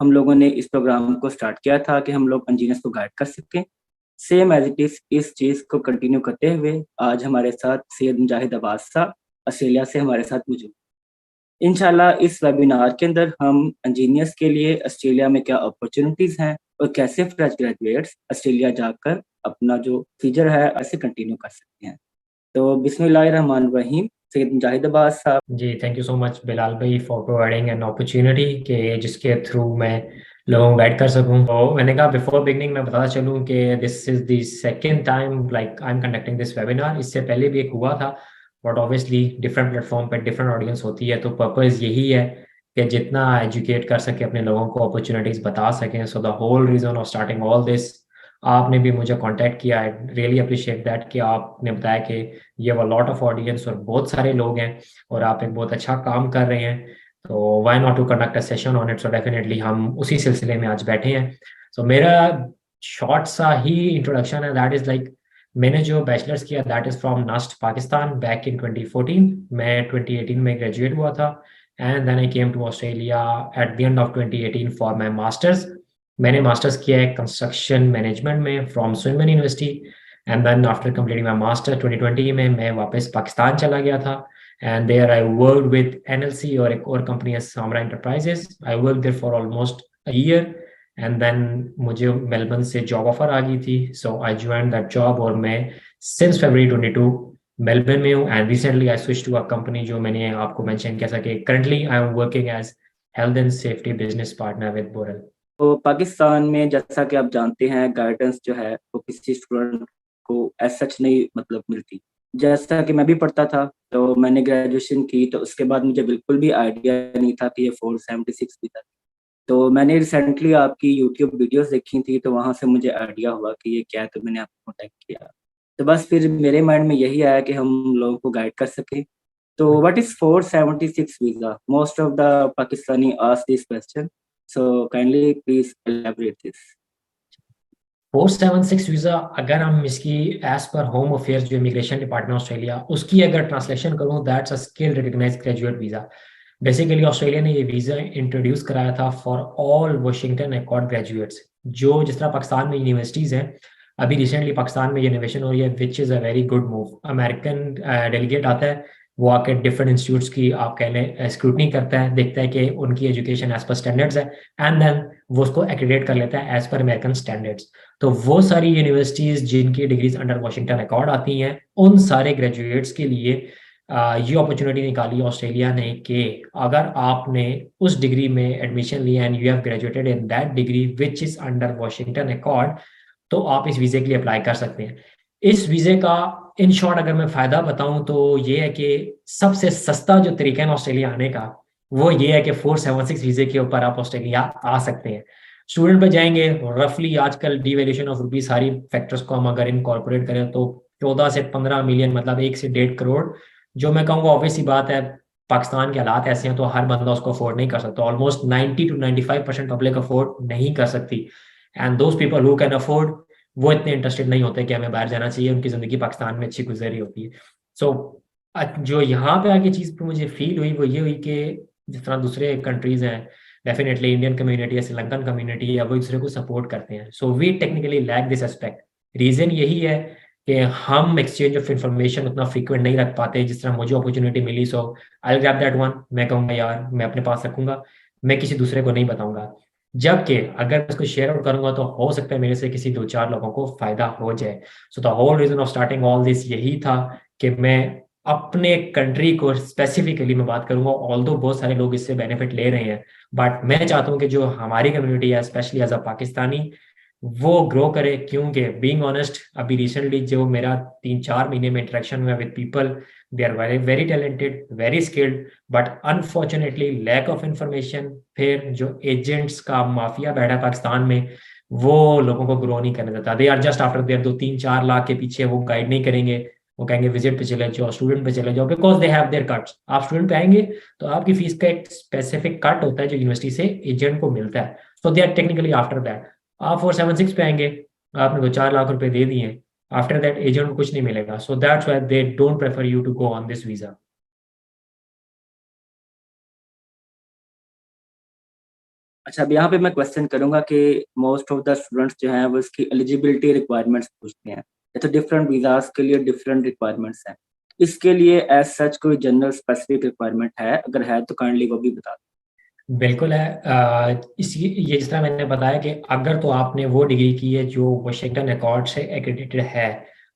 हम लोगों ने इस प्रोग्राम को स्टार्ट किया था कि हम लोग इंजीनियर्स को गाइड कर सकें। सेम एज़ इट इज़ इस चीज़ को कंटिन्यू करते हुए आज हमारे साथ सैयद मुजाहिद अब्बास साहब ऑस्ट्रेलिया से हमारे साथ मौजूद। इंशाल्लाह इस वेबिनार के अंदर हम इंजीनियर्स के लिए ऑस्ट्रेलिया में क्या अपॉर्चुनिटीज़ हैं और कैसे फ्रेश ग्रेजुएट्स ऑस्ट्रेलिया जाकर अपना जो फ्यूचर है ऐसे कंटिन्यू कर सकते हैं। तो बिस्मिल्लाहिर्रहमानिर्रहीम, सैयद मुजाहिद अब्बास साहब। जी, thank you so much Bilal भाई फॉर प्रोवाइडिंग एन अपॉर्चुनिटी कि जिसके थ्रू मैं लोगों को गाइड कर सकूं। तो मैंने कहा बिफोर बिगनिंग मैं बताना चलूं कि this is the second time like I am conducting this webinar. इससे पहले भी एक हुआ था, बट ऑब्वियसली डिफरेंट प्लेटफॉर्म पे डिफरेंट ऑडियंस होती है। तो पर्पस यही है कि जितना एजुकेट कर सके अपने लोगों को, अपॉर्चुनिटीज बता सकें। So the whole reason of starting all this, आपने भी मुझे कांटेक्ट किया, आई रियली अप्रिशिएट दैट कि आपने बताया कि ये वो लॉट ऑफ ऑडियंस और बहुत सारे लोग हैं और आप एक बहुत अच्छा काम कर रहे हैं। तो why not to conduct a session on it. So definitely हम उसी सिलसिले में आज बैठे हैं। सो मेरा शॉर्ट सा ही इंट्रोडक्शन है, दैट इज लाइक मैंने जो बैचलर्स किया that is from NUST Pakistan back in 2014। मैं 2018 में ग्रेजुएट हुआ था and then I came to Australia at the end of 2018 for my masters. मैंने मास्टर्स किया है कंस्ट्रक्शन मैनेजमेंट में from Swinburne University. And then after completing my master 2020 में मैं वापस पाकिस्तान चला गया था। And there I worked with NLC or एक और कंपनी है Samra Enterprises. I worked there for almost a year and then मुझे मेलबर्न से जॉब ऑफर आ गई थी, so I joined that job और मैं since February 22 मेलबर्न में हूँ। and recently I switched to a company जो मैंने आपको mention किया था कि currently I am working as health and safety business partner with Boral। तो पाकिस्तान में जैसा कि आप जानते हैं गाइडेंस जो है वो किसी स्टूडेंट को एज सच नहीं मतलब मिलती। जैसा कि मैं भी पढ़ता था, तो मैंने ग्रेजुएशन की तो उसके बाद मुझे बिल्कुल भी आइडिया नहीं था कि ये 476 भी था। तो मैंने रिसेंटली आपकी यूट्यूब वीडियोस देखी थी, तो वहाँ से मुझे आइडिया हुआ कि ये क्या है, तो मैंने आपको कॉन्टैक्ट किया। तो बस फिर मेरे माइंड में यही आया कि हम लोगों को गाइड कर सकें। तो what is 476 visa? Most of the Pakistani ask this question, so kindly please elaborate this. 476 visa अगर हम इसकी एज पर होम अफेयर्स जो इमिग्रेशन डिपार्टमेंट ऑस्ट्रेलिया उसकी अगर ट्रांसलेशन करूं, that's a skill recognised graduate visa. Basically Australia ने ये वीजा इंट्रोड्यूस कराया था for all Washington accord graduates. जो जिस तरह पाकिस्तान में यूनिवर्सिटीज हैं, अभी रिसेंटली पाकिस्तान में ये इनोवेशन हो रही है which is a very good move. American delegate आता है, वो आके डिफरेंट इंस्टीट्यूट्स की आप कह लें स्क्रूटनी करता है, देखता है कि उनकी एजुकेशन एज पर स्टैंडर्ड्स है एंड देन वो उसको एक्रीडेट कर लेता है एज पर अमेरिकन स्टैंडर्ड्स। तो वो सारी यूनिवर्सिटीज जिनकी डिग्रीज अंडर वाशिंगटन अकॉर्ड आती हैं, उन सारे ग्रेजुएट्स के लिए ये अपॉर्चुनिटी निकाली ऑस्ट्रेलिया ने कि अगर आपने उस डिग्री में एडमिशन लिया and you have graduated in that degree which is under Washington accord, तो आप इस वीजे के लिए अप्लाई कर सकते हैं। इस वीजे का इन शॉर्ट अगर मैं फायदा बताऊं तो ये है कि सबसे सस्ता जो तरीका है ऑस्ट्रेलिया आने का, वो ये है कि 476 वीजे के ऊपर आप ऑस्ट्रेलिया आ सकते हैं। स्टूडेंट पे जाएंगे, रफली आजकल डिवेल्यूशन ऑफ रुपी सारी फैक्टर्स को हम अगर इनकॉर्पोरेट करें तो 14 से 15 मिलियन, मतलब 1 से 1.5 करोड़। जो मैं कहूँगा ऑब्वियस सी बात है, पाकिस्तान के हालात ऐसे हैं तो हर बंदा उसको अफोर्ड नहीं कर सकता। ऑलमोस्ट 90 to 95% पब्लिक अफोर्ड नहीं कर सकती। And those people who can afford, वो इतने इंटरेस्टेड नहीं होते कि हमें बाहर जाना चाहिए, उनकी जिंदगी पाकिस्तान में अच्छी गुजर रही होती है। सो जो यहाँ पे आके चीज़ पे मुझे फील हुई वो ये हुई कि जिस तरह दूसरे कंट्रीज हैं, डेफिनेटली इंडियन कम्युनिटी या श्रीलंकन कम्युनिटी है, वो एक दूसरे को सपोर्ट करते हैं। So we technically lack this aspect. Reason यही है कि हम एक्सचेंज ऑफ इंफॉर्मेशन उतना फ्रीक्वेंट नहीं रख पाते जिस तरह मुझे अपॉर्चुनिटी मिली। So I grab that one, मैं कहूँगा यार मैं अपने पास रखूंगा, मैं किसी दूसरे को नहीं बताऊंगा। जबकि अगर मैं इसको शेयर आउट करूंगा तो हो सकता है मेरे से किसी दो चार लोगों को फायदा हो जाए। So the whole reason of starting all this यही था कि मैं अपने कंट्री को स्पेसिफिकली मैं बात करूंगा, ऑल्दो बहुत सारे लोग इससे बेनिफिट ले रहे हैं, बट मैं चाहता हूँ कि जो हमारी कम्युनिटी है स्पेशली एज अ पाकिस्तानी, वो ग्रो करे। क्योंकि बीइंग ऑनेस्ट अभी रिसेंटली जो मेरा 3-4 महीने में इंटरेक्शन हुआ with people, they are very very talented, very skilled, but unfortunately lack of information. फिर जो एजेंट्स का माफिया बैठा है पाकिस्तान में, वो लोगों को ग्रो नहीं करने देता। They are just after their 2-3-4 lakh के पीछे, वो गाइड नहीं करेंगे। वो कहेंगे विजिट पे चले जाओ, स्टूडेंट पे चले जाओ, because they have their cuts. आप स्टूडेंट पे आएंगे तो आपकी फीस का एक स्पेसिफिक कट होता है जो यूनिवर्सिटी से एजेंट को मिलता है। So they are technically after that. आप 476 पे आएंगे, आपने 2-4 लाख रुपए दे दिए, आफ्टर दैट एजेंट को कुछ नहीं मिलेगा। So that's why they don't prefer you to go on this visa. अच्छा, अब यहाँ पे मैं क्वेश्चन करूंगा कि मोस्ट ऑफ द स्टूडेंट्स जो हैं वो इसकी एलिजिबिलिटी रिक्वायरमेंट्स पूछते हैं। तो डिफरेंट वीजास के लिए डिफरेंट रिक्वायरमेंट्स हैं। इसके लिए एज सच कोई जनरल स्पेसिफिक रिक्वायरमेंट है? अगर है तो काइंडली वो भी बता बिल्कुल है। इसी ये जिस तरह मैंने बताया कि अगर तो आपने वो डिग्री की है जो वाशिंगटन अकॉर्ड से एक्रेडिटेड है,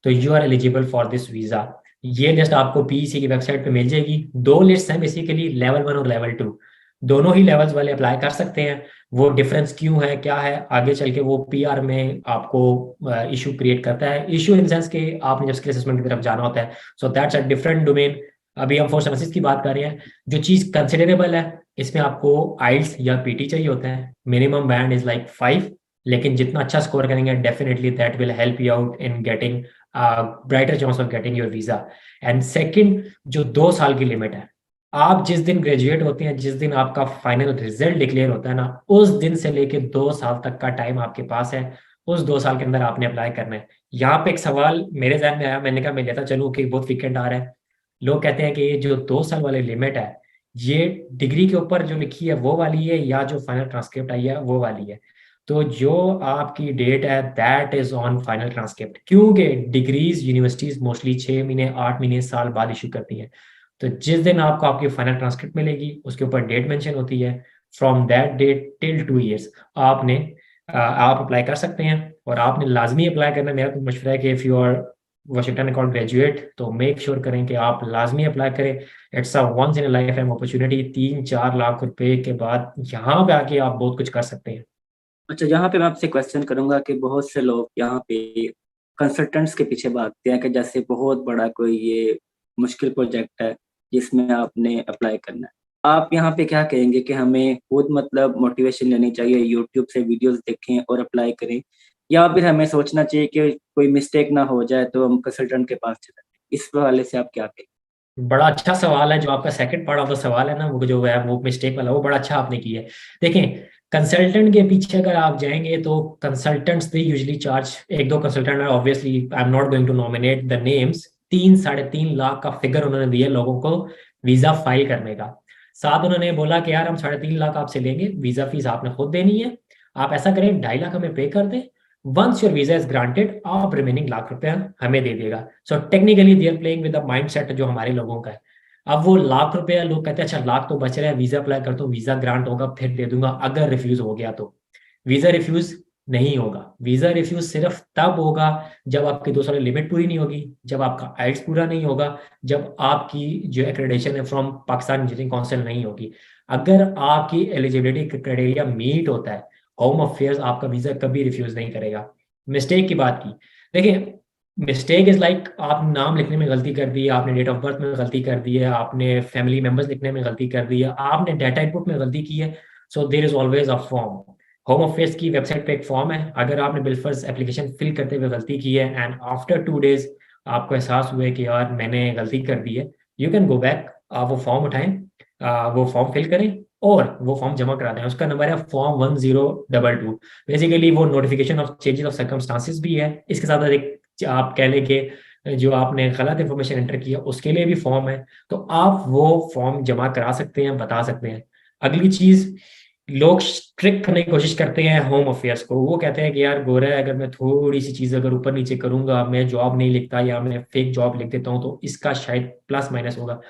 तो you are eligible for this visa. ये लिस्ट आपको पीईसी की वेबसाइट पे मिल जाएगी। दो लिस्ट हैं बेसिकली, लेवल 1 और लेवल 2। दोनों ही लेवल्स वाले अप्लाई कर सकते हैं। वो डिफरेंस क्यों है, क्या है, आगे चल के वो पीआर में आपको इशू क्रिएट करता है। इशू इन सेंस कि आपने जब स्किल असेसमेंट की तरफ जाना होता है, so that's a different domain. अभी हम फोर्स एनालिसिस की बात कर रहे हैं। जो चीज़ कंसिडरेबल है, इसमें आपको आइल्स या पीटी चाहिए होता है। मिनिमम बैंड इज लाइक 5, लेकिन जितना अच्छा स्कोर करेंगे definitely that will help you out in getting brighter chance of getting your visa. And second, जो 2 साल की लिमिट है, आप जिस दिन ग्रेजुएट होते हैं, जिस दिन आपका फाइनल रिजल्ट डिक्लेयर होता है ना, उस दिन से लेके 2 साल तक का टाइम आपके पास है। उस 2 साल के अंदर आपने अप्लाई करना है। यहाँ पे एक सवाल मेरे जहन में आया, मैंने कहा मैं लेता चलूँ कि बहुत वीकेंड आ रहा है। लोग कहते हैं कि ये जो 2 साल वाली लिमिट है, ये डिग्री के ऊपर जो लिखी है वो वाली है या जो फाइनल ट्रांसक्रिप्ट आई है वो वाली है? तो जो आपकी डेट है that is on final transcript, क्योंकि डिग्रीज यूनिवर्सिटीज मोस्टली 6 महीने 8 महीने साल बाद इशू करती हैं। तो जिस दिन आपको आपकी फाइनल ट्रांसक्रिप्ट मिलेगी उसके ऊपर डेट मेंशन होती है। From that date till 2 years आपने आप अप्लाई कर सकते हैं। और आपने लाजमी अप्लाई करना है। मेरा तो मशवरा है कि if you are Washington accord graduate तो मेक श्योर करें कि आप लाजमी अप्लाई करें। It's a once in life time opportunity. 3-4 lakh रुपए के बाद यहाँ पे आके आप बहुत कुछ कर सकते हैं। अच्छा, यहाँ पे मैं आपसे क्वेश्चन करूंगा कि बहुत से लोग यहाँ पे कंसल्टेंट्स के पीछे भागते हैं कि जैसे बहुत बड़ा कोई ये मुश्किल प्रोजेक्ट है जिसमें आपने अप्लाई करना है। आप यहाँ पे क्या कहेंगे कि हमें खुद मतलब मोटिवेशन लेनी चाहिए, यूट्यूब से वीडियोस देखें और अप्लाई करें, या फिर हमें सोचना चाहिए कि कोई मिस्टेक ना हो जाए तो हम कंसल्टेंट के पास चले जाएं? इस हवाले से आप क्या कहेंगे? बड़ा अच्छा सवाल है। जो आपका सेकंड पार्ट ऑफ द सवाल है ना, वो जो है वो मिस्टेक वाला, वो बड़ा अच्छा आपने किया है। देखें, कंसल्टेंट के पीछे अगर आप जाएंगे तो कंसल्टेंट्स दे यूजुअली चार्ज, एक दो कंसल्टेंट है, obviously I am not going to nominate the names. 3-3.5 lakh का फिगर उन्होंने दिया लोगों को वीजा फाइल करने का। साथ उन्होंने बोला कि यार हम 3.5 लाख आपसे लेंगे, वीजा फीस आपने खुद देनी है। आप ऐसा करें, 2.5 लाख हमें पे कर दें। Once your visa is granted, आप रिमेनिंग लाख रुपया हमें दे देगा। So technically they are playing with the mindset जो हमारे लोगों का है। अब वो लाख रुपया, लोग कहते हैं अच्छा लाख तो बच रहा है, वीजा अप्लाई करता हूँ, वीजा ग्रांट होगा फिर दे दूंगा। अगर रिफ्यूज हो गया तो वीजा रिफ्यूज नहीं होगा। वीजा रिफ्यूज सिर्फ तब होगा जब आपकी 2 साल लिमिट पूरी नहीं होगी, जब आपका आइल्स पूरा नहीं होगा, जब आपकी जो एक्रेडिटेशन है फ्रॉम पाकिस्तान इंजीनियरिंग काउंसिल नहीं होगी। अगर आपकी एलिजिबिलिटी क्राइटेरिया मीट होता है, होम अफेयर्स आपका वीजा कभी रिफ्यूज नहीं करेगा। मिस्टेक की बात की, देखिए, मिस्टेक इज लाइक आप नाम लिखने में गलती कर दी है, आपने डेट ऑफ बर्थ में गलती कर दी है, आपने फैमिली मेंबर्स लिखने में गलती कर दी है, आपने डाटा इनपुट में गलती की है। So there is always a form. Home affairs की वेबसाइट पे एक फॉर्म है। अगर आपने बिलफर्ज एप्लीकेशन फिल करते हुए गलती की है एंड आफ्टर 2 डेज आपको एहसास हुआ कि यार मैंने गलती कर दी है, यू कैन गो बैक। आप वो फॉर्म उठाएं, वो फॉर्म फिल करें और वो फॉर्म जमा करा दें। उसका नंबर है फॉर्म 1022। बेसिकली वो notification of changes of circumstances भी है। इसके साथ एक आप कह लें कि जो आपने गलत इंफॉर्मेशन एंटर किया उसके लिए भी फॉर्म है। तो आप वो फॉर्म जमा करा सकते हैं, बता सकते हैं। अगली चीज, लोग स्ट्रिक्ट करने की कोशिश करते हैं होम अफेयर्स को। वो कहते हैं कि यार गोरा है, अगर मैं थोड़ी सी चीज अगर ऊपर नीचे करूंगा, मैं जॉब नहीं लिखता या मैं फेक जॉब लिख देता हूँ, तो इसका शायद प्लस माइनस होगा।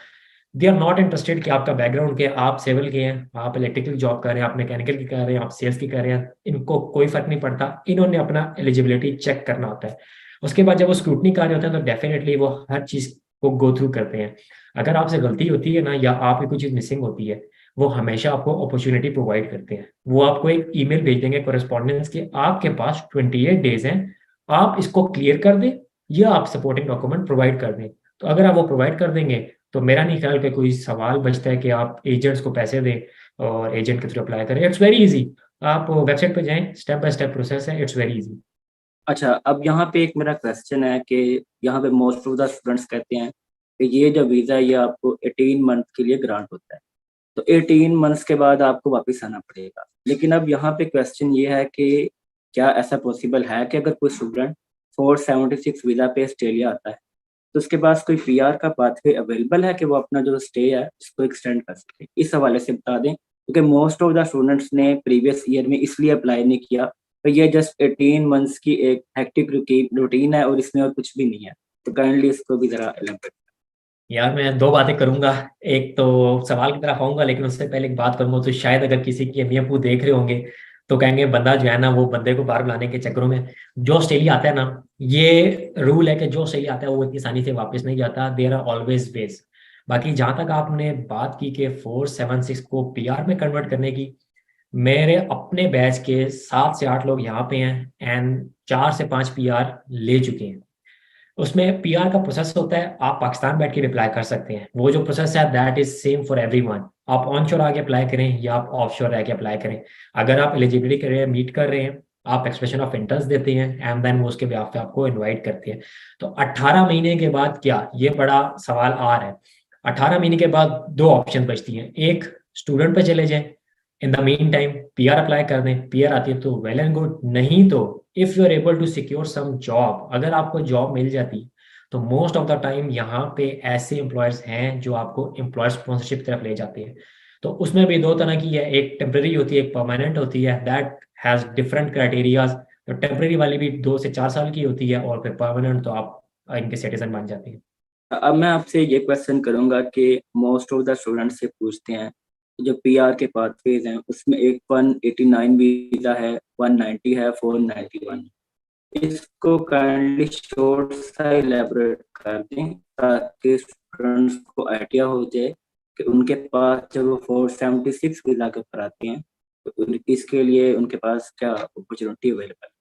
दे आर नॉट इंटरेस्टेड कि आपका बैकग्राउंड क्या है। आप सिविल के हैं, आप इलेक्ट्रिकल जॉब कर रहे हैं, आप मैकेनिकल की कर रहे हैं, आप सेल्स की कर रहे हैं, इनको कोई फर्क नहीं पड़ता। इन्होंने अपना एलिजिबिलिटी चेक करना होता है। उसके बाद जब वो स्क्रूटनी कर रहे होते हैं तो डेफिनेटली वो हर चीज को गो थ्रू करते हैं। अगर आपसे गलती होती है ना, या आपकी कोई चीज मिसिंग होती है, वो हमेशा आपको अपॉर्चुनिटी प्रोवाइड करते हैं। वो आपको एक ईमेल भेज देंगे कोरेस्पॉन्डेंस के, आपके पास 28 डेज हैं, आप इसको क्लियर कर दें या आप सपोर्टिंग डॉक्यूमेंट प्रोवाइड कर दें। तो अगर आप वो प्रोवाइड कर देंगे तो मेरा नहीं ख्याल कि कोई सवाल बचता है कि आप एजेंट्स को पैसे दें और एजेंट के थ्रू अप्लाई करें। It's very easy. आप वेबसाइट पे जाएं, स्टेप बाय स्टेप प्रोसेस है, इट्स वेरी इजी। अच्छा, अब यहाँ पे एक मेरा क्वेश्चन है कि यहाँ पे मोस्ट ऑफ द स्टूडेंट्स कहते हैं कि ये जो वीज़ा है ये आपको 18 मंथ के लिए ग्रांट होता है, तो 18 मंथ्स के बाद आपको वापस आना पड़ेगा। लेकिन अब यहाँ पे क्वेश्चन ये है कि क्या ऐसा पॉसिबल है कि अगर कोई स्टूडेंट 476 वीज़ा पे ऑस्ट्रेलिया आता है तो उसके पास कोई पीआर का पाथवे अवेलेबल है कि वो अपना जो स्टे है उसको एक्सटेंड कर सके? इस हवाले से बता दें, क्योंकि मोस्ट ऑफ द स्टूडेंट्स ने प्रीवियस ईयर में इसलिए अप्लाई नहीं किया, तो ये जस्ट 18 मंथ्स की एक हेक्टिक रूटीन है और इसमें और कुछ भी नहीं है। तो काइंडली इसको भी जरा एलाबोरेट। यार मैं दो बातें करूंगा, एक तो सवाल की तरफ आऊंगा, लेकिन उससे पहले एक बात करूंगा। तो शायद अगर किसी की अम्मी अब्बू देख रहे होंगे तो कहेंगे बंदा जो है ना, वो बंदे को बाहर बुलाने के चक्करों में जो ऑस्ट्रेलिया आता है ना, ये रूल है कि जो ऑस्ट्रेलिया आता है वो इतनी आसानी से वापस नहीं जाता। There are always ways. बाकी जहां तक आपने बात की कि 476 को पीआर में कन्वर्ट करने की, मेरे अपने बैच के 7 से 8 लोग यहाँ पे हैं एंड 4 से 5 पीआर ले चुके हैं। उसमें पीआर का प्रोसेस होता है, आप पाकिस्तान बैठ के अप्लाई कर सकते हैं। वो जो प्रोसेस है that is same for everyone. आप ऑन शोर आके अप्लाई करें या आप ऑफ शोर आके अप्लाई करें, अगर आप एलिजिबिलिटी कर रहे हैं, मीट कर रहे हैं, आप एक्सप्रेशन ऑफ इंटरेस्ट देते हैं एंड देन वो उसके ब्याह पे आपको इनवाइट करते हैं। तो 18 महीने के बाद क्या, ये बड़ा सवाल आ रहा है। 18 महीने के बाद दो ऑप्शन बचती हैं, एक स्टूडेंट पे चले जाएं, इन the mean time PR apply कर दें, पीआर आती है तो वेल एंड गुड, नहीं तो if you are able to secure some job, अगर आपको जॉब मिल जाती तो मोस्ट ऑफ द टाइम यहाँ पे ऐसे एम्प्लॉयर्स हैं जो आपको एम्प्लॉयर स्पॉन्सरशिप तरफ ले जाते हैं। तो उसमें भी दो तरह की है, एक टेम्पररी होती है, एक परमानेंट होती है, दैट हैज डिफरेंट क्राइटेरियाज। तो टेम्पररी वाली भी 2 से 4 साल की होती है और फिर परमानेंट तो आप इनके सिटीजन बन जाते हैं। अब मैं आपसे ये क्वेश्चन करूंगा कि मोस्ट ऑफ द स्टूडेंट्स से पूछते हैं, जो पीआर के पाथवेज हैं उसमें एक 189 वीजा है, 190 है, 491। इसको काइंडली शॉर्ट सा इलेबोरेट कर दें ताकि स्टूडेंट्स को आइडिया हो जाए कि उनके पास जब वो 476 वीजा के ऊपर आते हैं तो इसके लिए उनके पास क्या अपॉर्चुनिटी अवेलेबल है।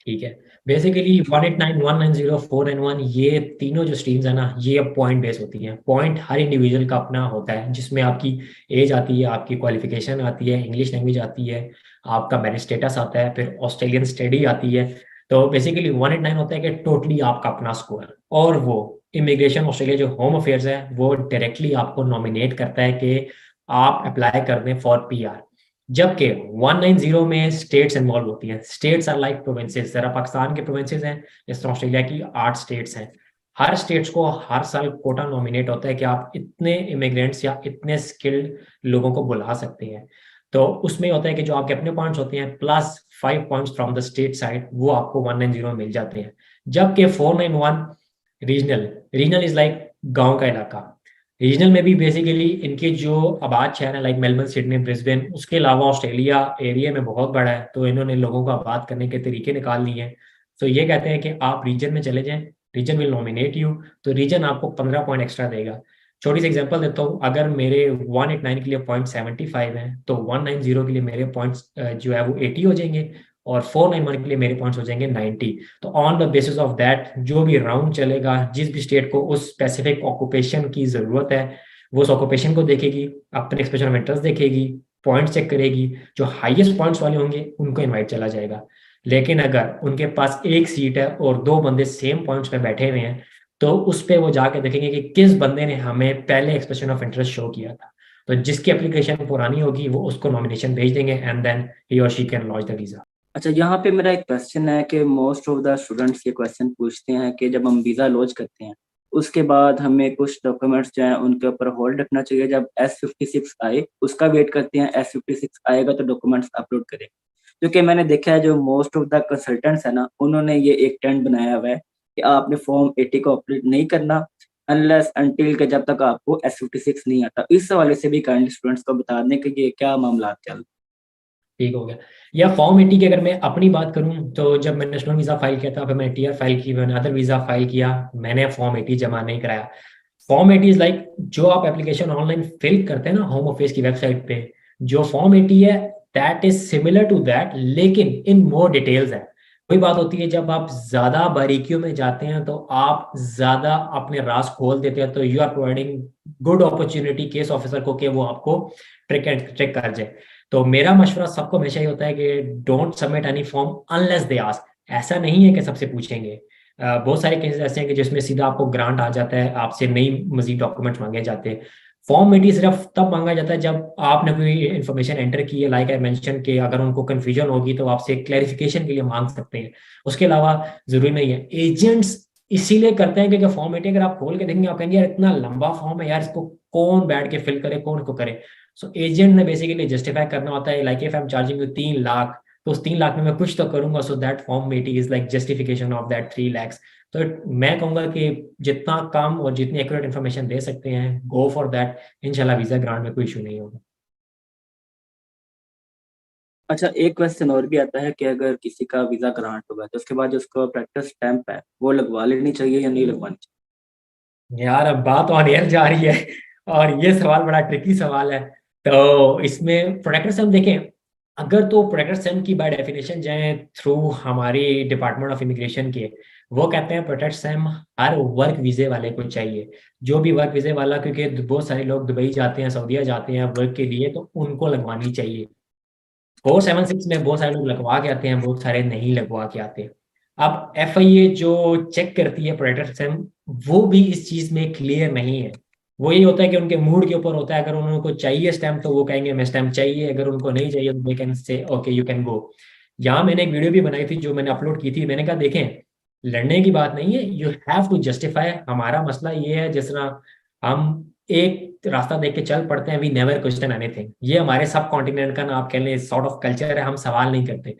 ठीक है, बेसिकली 189, 190, 491 ये तीनों जो स्ट्रीम्स है ना, ये अब पॉइंट बेस होती हैं। पॉइंट हर इंडिविजुअल का अपना होता है, जिसमें आपकी एज आती है, आपकी क्वालिफिकेशन आती है, इंग्लिश लैंग्वेज आती है, आपका मैरिज स्टेटस आता है, फिर ऑस्ट्रेलियन स्टडी आती है। तो बेसिकली 189 होता है कि टोटली आपका अपना स्कोर, और वो इमिग्रेशन ऑस्ट्रेलिया जो होम अफेयर्स है वो डायरेक्टली आपको नॉमिनेट करता है कि आप अप्लाई कर दें फॉर पीआर। जबकि 190 में स्टेट्स इन्वॉल्व होती हैं। स्टेट्स आर लाइक प्रोविंसेस, जरा पाकिस्तान के प्रोविंसेस हैं, इस तरह ऑस्ट्रेलिया की 8 स्टेट्स हैं। हर स्टेट्स को हर साल कोटा नॉमिनेट होता है कि आप इतने इमिग्रेंट्स या इतने स्किल्ड लोगों को बुला सकते हैं। तो उसमें होता है कि जो आपके अपने पॉइंट्स होते हैं plus 5 points from the state side, वो आपको 190 में मिल जाते हैं। जबकि 491 रीजनल, रीजनल इज लाइक गांव का इलाका। रीजनल में भी बेसिकली इनके जो आबाद शहर है लाइक मेलबर्न, सिडनी, ब्रिस्बेन, उसके अलावा ऑस्ट्रेलिया एरिया में बहुत बड़ा है, तो इन्होंने लोगों को आबाद करने के तरीके निकाल लिए हैं। तो ये कहते हैं कि आप रीजन में चले जाएं, रीजन विल नॉमिनेट यू, तो रीजन आपको 15 पॉइंट एक्स्ट्रा देगा। छोटी सी एग्जांपल देता हूँ, अगर मेरे 189 के लिए पॉइंट 75 है तो 190 के लिए मेरे पॉइंट्स जो है वो 80 हो जाएंगे, और 491 के लिए मेरे पॉइंट्स हो जाएंगे 90। तो on the basis of that जो भी राउंड चलेगा, जिस भी स्टेट को उस स्पेसिफिक ऑक्यूपेशन की जरूरत है, वो उस ऑक्यूपेशन को देखेगी, अपने एक्सप्रेशन ऑफ इंटरेस्ट देखेगी, पॉइंट चेक करेगी, जो हाईएस्ट पॉइंट्स वाले होंगे उनको इनवाइट चला जाएगा। लेकिन अगर उनके पास एक सीट है और दो बंदे सेम पॉइंट्स पे बैठे हुए हैं, तो उस पर वो जाके देखेंगे कि किस बंदे ने हमें पहले एक्सप्रेशन ऑफ इंटरेस्ट शो किया था। तो जिसकी एप्लीकेशन पुरानी होगी वो उसको नॉमिनेशन भेज देंगे एंड देन ही और she can launch the visa. अच्छा, यहाँ पे मेरा एक क्वेश्चन है कि मोस्ट ऑफ द स्टूडेंट्स ये क्वेश्चन पूछते हैं कि जब हम वीज़ा लॉन्च करते हैं उसके बाद हमें कुछ डॉक्यूमेंट्स जो हैं उनके ऊपर होल्ड रखना चाहिए। जब S56 आए उसका वेट करते हैं, S56 आएगा तो डॉक्यूमेंट्स अपलोड करें। क्योंकि मैंने देखा है जो मोस्ट ऑफ द कंसल्टेंट्स है ना, उन्होंने ये एक ट्रेंड बनाया हुआ है कि आपने फॉर्म 80 को अपलोड नहीं करना अनलेस अनटिल के जब तक आपको S56 नहीं आता। इस हवाले से भी काइंडली स्टूडेंट्स को बता दें कि ये क्या मामला चल। ठीक हो गया। या फॉर्म 80 की अगर मैं अपनी बात करूं, तो जब मैंने नेशनल वीजा फाइल किया था, फिर मैंने टीआर फाइल की, मैंने अदर वीजा फाइल किया, मैंने फॉर्म 80 जमा नहीं कराया। फॉर्म 80 इज लाइक जो आप एप्लीकेशन ऑनलाइन फिल करते हैं ना होम ऑफिस की वेबसाइट पे, जो फॉर्म 80 है that is similar to that, लेकिन इन मोर डिटेल्स है। वही बात होती है जब आप ज्यादा बारीकियों में जाते हैं तो आप ज्यादा अपने राज खोल देते हैं, तो you are providing good opportunity case officer को कि वो आपको ट्रेक कर जाए। तो मेरा मशवरा सबको हमेशा ही होता है कि don't submit any form unless they ask. ऐसा नहीं है कि सबसे पूछेंगे। बहुत सारे केसेस ऐसे हैं कि जिसमें सीधा आपको ग्रांट आ जाता है, आपसे नई मजीद डॉक्यूमेंट्स मांगे जाते हैं। फॉर्म 80 सिर्फ तब मांगा जाता है जब आपने कोई इन्फॉर्मेशन एंटर की है, लाइक आई मेंशन कि अगर उनको कंफ्यूजन होगी तो आपसे क्लैरिफिकेशन के लिए मांग सकते हैं। उसके अलावा जरूरी नहीं है। एजेंट्स इसीलिए करते हैं क्योंकि फॉर्म 80 अगर आप खोल के देखेंगे आप कहेंगे यार इतना लंबा फॉर्म है यार, इसको कौन बैठ के फिल करे, कौन को करे। सो एजेंट ने बेसिकली जस्टिफाई करना होता है, like if I am charging you 3 lakh, तो उस 3 लाख में मैं कुछ तो करूंगा, so that formality is like justification of that 3 lakhs। तो मैं कहूंगा कि जितना कम और जितनी एक्यूरेट इन्फॉर्मेशन दे सकते हैं, गो फॉर दैट, इंशाल्लाह वीजा ग्रांट में कोई इशू नहीं होगा। अच्छा, एक क्वेश्चन और भी आता है कि अगर किसी का वीजा ग्रांट होगा तो उसके बाद जो उसको प्रैक्टिस स्टैंप है वो लगवा लेनी चाहिए या नहीं लगवानी यार अब बात ऑन एयर जा रही है और ये सवाल बड़ा ट्रिकी सवाल है। तो इसमें प्रोटेक्टर सेम देखें, अगर तो प्रोटेक्टर सेम की बाय डेफिनेशन जाए थ्रू हमारी डिपार्टमेंट ऑफ इमिग्रेशन के, वो कहते हैं प्रोटेक्टर सेम हर वर्क वीजे वाले को चाहिए। जो भी वर्क वीजे वाला, क्योंकि बहुत सारे लोग दुबई जाते हैं, सऊदीया जाते हैं वर्क के लिए, तो उनको लगवानी चाहिए। 476 में बहुत सारे लोग लगवा के आते हैं, बहुत सारे नहीं लगवा के आते। अब FIA जो चेक करती है प्रोटेक्टर सेम, वो भी इस चीज में क्लियर नहीं है। वो यही होता है कि उनके मूड के ऊपर होता है, अगर उनको चाहिए स्टैम्प तो वो कहेंगे मैं स्टैम्प चाहिए, अगर उनको नहीं चाहिए तो they can say okay you can go. यहाँ मैंने एक वीडियो भी बनाई थी जो मैंने अपलोड की थी, मैंने कहा देखें लड़ने की बात नहीं है, यू हैव टू जस्टिफाई। हमारा मसला ये है, जिस तरह हम एक रास्ता देख के चल पड़ते हैं, वी नेवर क्वेश्चन एनीथिंग। ये हमारे सब कॉन्टिनेंट का ना आप कह लें सॉर्ट ऑफ कल्चर है, हम सवाल नहीं करते।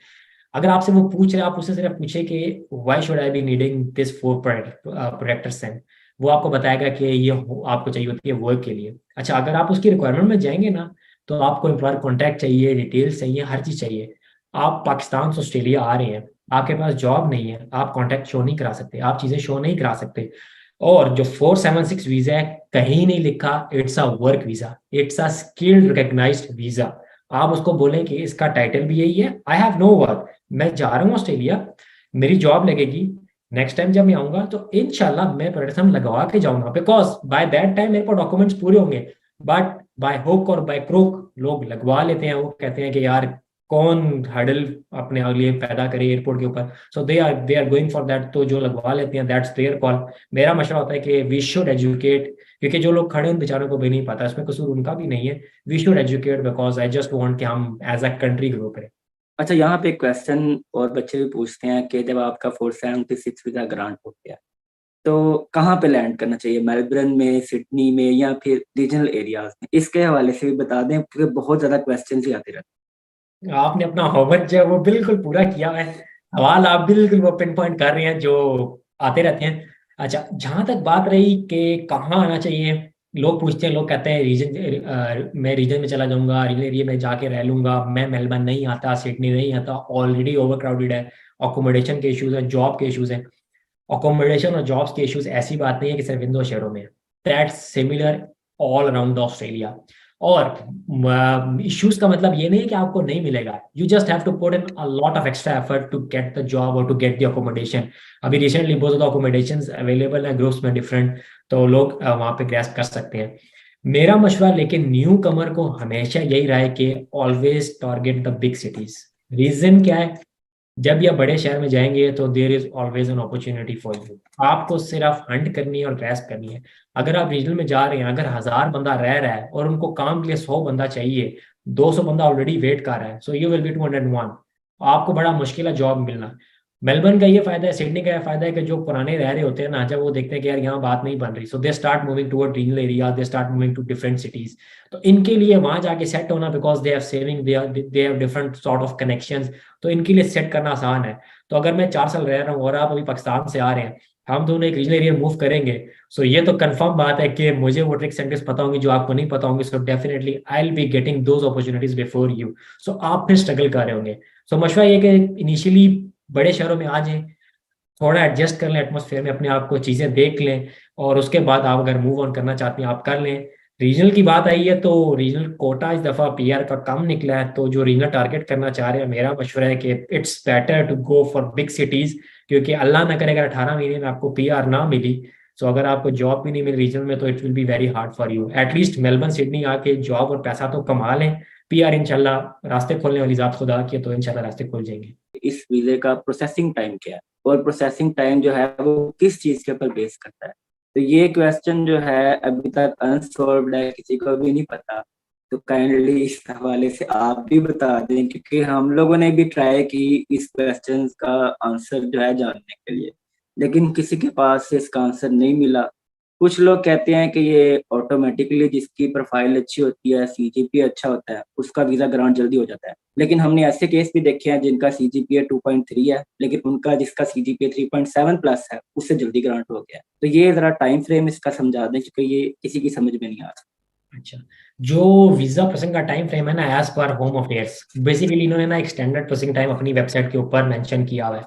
अगर आपसे वो पूछ रहे हैं, आप उससे सिर्फ पूछे कि why should I be needing this for protector सेंट, वो आपको बताएगा कि ये आपको चाहिए होती है वर्क के लिए। अच्छा, अगर आप उसकी रिक्वायरमेंट में जाएंगे ना, तो आपको एम्प्लॉयर कॉन्टैक्ट चाहिए, डिटेल्स चाहिए, हर चीज चाहिए। आप पाकिस्तान से ऑस्ट्रेलिया आ रहे हैं, आपके पास जॉब नहीं है, आप कॉन्टैक्ट शो नहीं करा सकते, आप चीजें शो नहीं करा सकते। और जो 476 वीजा है, कहीं नहीं लिखा it's a work visa, it's a skilled recognised visa. आप उसको बोलें कि इसका टाइटल भी यही है, आई हैव नो वर्क, मैं जा रहा हूँ ऑस्ट्रेलिया, मेरी जॉब लगेगी, नेक्स्ट टाइम जब मैं आऊंगा तो इंशाल्लाह मैं प्रोटेक्शन लगवा के जाऊंगा, बिकॉज बाय दैट टाइम मेरे पास डॉक्यूमेंट्स पूरे होंगे। बट बाय हुक और बाय क्रोक लोग लगवा लेते हैं, वो कहते हैं कि यार कौन हडल अपने लिए पैदा करे एयरपोर्ट के ऊपर, so they are going for that. तो जो लगवा लेते हैं दैट्स देयर कॉल। मेरा मशवरा होता है कि वी शुड एजुकेट, क्योंकि जो लोग खड़े उन बेचारों को भी नहीं पता, इसमें कसूर उनका भी नहीं है। We should educate because I just want कि हम एज अ कंट्री ग्रो करें। अच्छा, यहाँ पे एक क्वेश्चन और बच्चे भी पूछते हैं कि जब आपका 476 वीजा ग्रांट हो गया तो कहाँ पे लैंड करना चाहिए, मेलबर्न में, सिडनी में, या फिर रीजनल एरियाज में? इसके हवाले से भी बता दें क्योंकि बहुत ज्यादा क्वेश्चन ही आते रहते आपने अपना होमवर्क जो है वो बिल्कुल पूरा किया है, सवाल आप बिल्कुल वो पिन पॉइंट कर रहे हैं जो आते रहते हैं। अच्छा, जहां तक बात रही कि कहाँ आना चाहिए, लोग पूछते हैं, लोग कहते हैं रीजन, मैं रीजन में चला जाऊंगा, रीजन एरिया में जाके रह लूंगा, मैं मेलबर्न नहीं आता, सिडनी नहीं आता, ऑलरेडी ओवर क्राउडेड है, अकोमोडेशन के इश्यूज है, जॉब के इश्यूज हैं। अकोमोडेशन और जॉब्स के इश्यूज ऐसी बात नहीं है कि सिर्फ इन दो शहरों में, that's similar all around Australia. और इश्यूज का मतलब ये नहीं है कि आपको नहीं मिलेगा, you just have to put in a lot of extra effort to get the job और टू गेट द अकोमोडेशन। अभी रिसेंटली बहुत ज्यादा अकोमोडेशन अवेलेबल है ग्रुप्स में डिफरेंट, तो लोग वहाँ पे ग्रेस्प कर सकते हैं। मेरा मशवरा लेकिन न्यू कमर को हमेशा यही रहा है कि always target the big cities. Reason क्या है, जब ये बड़े शहर में जाएंगे तो there is always an opportunity for you. आपको सिर्फ हंट करनी है और ग्रैस्प करनी है। अगर आप रीजनल में जा रहे हैं, अगर 1000 बंदा रह रहा है और उनको काम के लिए 100 बंदा चाहिए, 200 बंदा ऑलरेडी वेट कर रहा है, सो यू विल बी 201। आपको बड़ा मुश्किल है जॉब मिलना। मेलबर्न का ये फायदा है, सिडनी का ये फायदा है कि जो पुराने रह रहे होते हैं ना, जब वो देखते हैं कि यार यहाँ बात नहीं बन रही, so they start moving toward regional area, they start moving to different cities. तो इनके लिए वहां जाके सेट होना, because they have saving, they have different sort of connections, तो इनके लिए सेट करना आसान है। तो अगर मैं 4 साल रह रहा हूँ और आप अभी पाकिस्तान से आ रहे हैं, हम दोनों एक रीजनल एरिया मूव करेंगे, सो ये तो कंफर्म बात है कि मुझे वो ट्रिक सेंटर्स पता होंगे जो आपको नहीं पता होंगे, so definitely I will be getting those opportunities before you. So आप फिर स्ट्रगल कर रहे होंगे। सो मशवरा ये कि इनिशियली बड़े शहरों में आ जाएं, थोड़ा एडजस्ट कर लें एटमोसफेयर में अपने आप को, चीजें देख लें, और उसके बाद आप अगर मूव ऑन करना चाहते हैं आप कर लें। रीजनल की बात आई है तो रीजनल कोटा इस दफा PR का कम निकला है, तो जो रीजनल टारगेट करना चाह रहे हैं, मेरा मशवरा है कि it's better to go for big cities, क्योंकि अल्लाह ना करे अगर 18 महीने में आपको PR ना मिली, सो अगर आपको जॉब भी नहीं मिली रीजनल में, तो it will be very hard for you. At least Melbourne Sydney आके जॉब और पैसा तो कमा लें, PR इंशाल्लाह रास्ते खोलने वाली जात खुदा की है, तो इंशाल्लाह रास्ते खुल जाएंगे। हैं। इस वीजे का प्रोसेसिंग टाइम क्या है और प्रोसेसिंग टाइम जो है वो किस चीज के ऊपर बेस करता है? तो ये क्वेश्चन जो है अभी तक अनसॉल्व्ड है, किसी को भी नहीं पता। तो काइंडली इस हवाले से आप भी बता दें क्योंकि हम लोगों ने भी ट्राई की इस क्वेश्चन का आंसर जो है जानने के लिए, लेकिन किसी के पास से इसका आंसर नहीं मिला। कुछ लोग कहते हैं कि ये ऑटोमेटिकली जिसकी प्रोफाइल अच्छी होती है, सीजीपीए अच्छा होता है, उसका वीज़ा ग्रांट जल्दी हो जाता है। लेकिन हमने ऐसे केस भी देखे हैं जिनका सीजीपीए 2.3 है, लेकिन उनका जिसका सीजीपीए 3.7 प्लस है, उससे जल्दी ग्रांट हो गया है। तो ये ज़रा टाइम फ्रेम इसका समझा दें क्योंकि ये किसी की समझ में नहीं आ रहा। अच्छा, जो वीजा प्रोसेसिंग का टाइम फ्रेम है ना, एज पर होम अफेयर्स, बेसिकली इन्होंने ना एक स्टैंडर्ड प्रोसेसिंग टाइम अपनी वेबसाइट के ऊपर मेंशन किया हुआ है,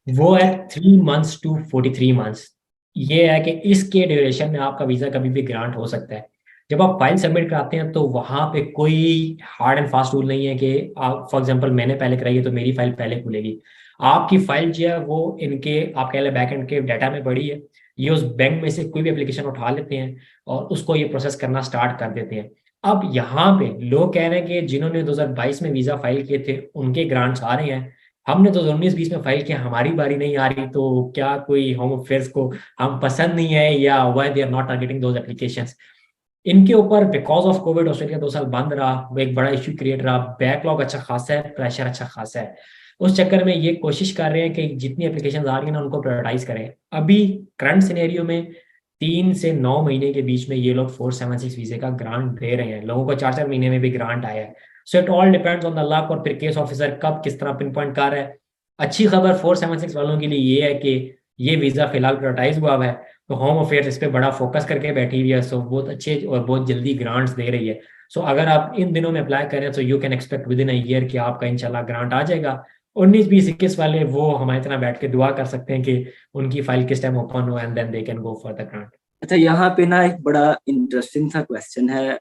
वो है 3 मंथ्स to 43 मंथ्स। ये है कि इसके ड्यूरेशन में आपका वीजा कभी भी ग्रांट हो सकता है। जब आप फाइल सबमिट कराते हैं तो वहां पे कोई हार्ड एंड फास्ट रूल नहीं है कि आप, फॉर एग्जांपल मैंने पहले कराई है तो मेरी फाइल पहले खुलेगी। आपकी फाइल जो है वो इनके, आप कह लें बैक एंड के डाटा में पड़ी है, ये उस बैंक में से कोई भी एप्लीकेशन उठा लेते हैं और उसको ये प्रोसेस करना स्टार्ट कर देते हैं। अब यहाँ पे लोग कह रहे हैं कि जिन्होंने 2022 में वीजा फाइल किए थे उनके ग्रांट्स आ रहे हैं, हमने तो 19-20 में फाइल किया, हमारी बारी नहीं आ रही, तो क्या कोई होम अफेयर्स को हम पसंद नहीं है या why they are not targeting those applications. इनके ऊपर बिकॉज ऑफ कोविड ऑस्ट्रेलिया 2 साल बंद रहा, वो एक बड़ा इश्यू क्रिएट रहा, बैकलॉग अच्छा खासा है, प्रेशर अच्छा खासा है। उस चक्कर में ये कोशिश कर रहे हैं कि जितनी एप्लीकेशन आ रही है ना उनको प्रायोरिटाइज करें। अभी करंट सिनेरियो में 3 से 9 महीने के बीच में ये लोग 476 वीजे का ग्रांट दे रहे हैं, लोगों को 4-4 महीने में भी ग्रांट आया है। So it all depends on the luck, और फिर केस ऑफिसर कब किस तरह पिन पॉइंट कर रहा है। अच्छी खबर 476 वालों के लिए ये है कि ये वीजा फिलहाल प्रायोरिटाइज हुआ है, तो होम अफेयर्स इस पे बड़ा फोकस करके बैठी हुई है, सो बहुत अच्छे और बहुत जल्दी ग्रांट्स दे रही है। सो अगर आप इन दिनों में अप्लाई करें तो you can expect with in a year कि आपका इंशाल्लाह ग्रांट आ जाएगा। 19-20-21 वाले वो हमारी तरह बैठ के दुआ कर सकते हैं कि उनकी फाइल किस टाइम ओपन हो and then they can go for the grant. अच्छा, यहाँ पे ना एक बड़ा इंटरेस्टिंग सा क्वेश्चन है।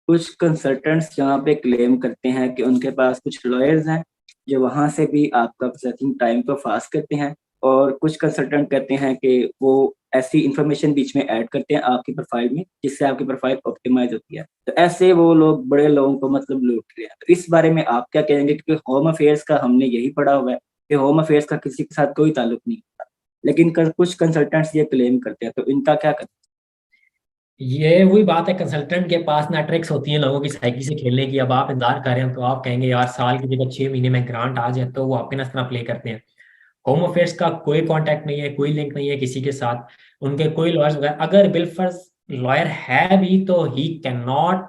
कुछ कंसल्टेंट्स यहाँ पे क्लेम करते हैं कि उनके पास कुछ लॉयर्स हैं जो वहां से भी आपका प्रोसेसिंग टाइम को फास्ट करते हैं, और कुछ कंसल्टेंट कहते हैं कि वो ऐसी इंफॉर्मेशन बीच में ऐड करते हैं आपकी प्रोफाइल में जिससे आपकी प्रोफाइल ऑप्टिमाइज होती है। तो ऐसे वो लोग बड़े लोगों को मतलब लूट रहे हैं। तो इस बारे में आप क्या कहेंगे? क्योंकि होम अफेयर्स का हमने यही पढ़ा हुआ है कि होम अफेयर्स का किसी के साथ कोई ताल्लुक नहीं होता, लेकिन कुछ कंसल्टेंट्स ये क्लेम करते हैं, तो इनका क्या करते ये वही बात है, कंसल्टेंट के पास ना ट्रिक्स होती है लोगों की साइकी से खेलने की। अब आप इंतजार कर रहे हैं तो आप कहेंगे यार साल की जगह 6 महीने में ग्रांट आ जाए, तो वो आपके ना इस तरह प्ले करते हैं। होम अफेयर्स का कोई कांटेक्ट नहीं है, कोई लिंक नहीं है किसी के साथ, उनके कोई लॉयर्स वगैरह, अगर बिलफर्ज लॉयर है भी तो he can not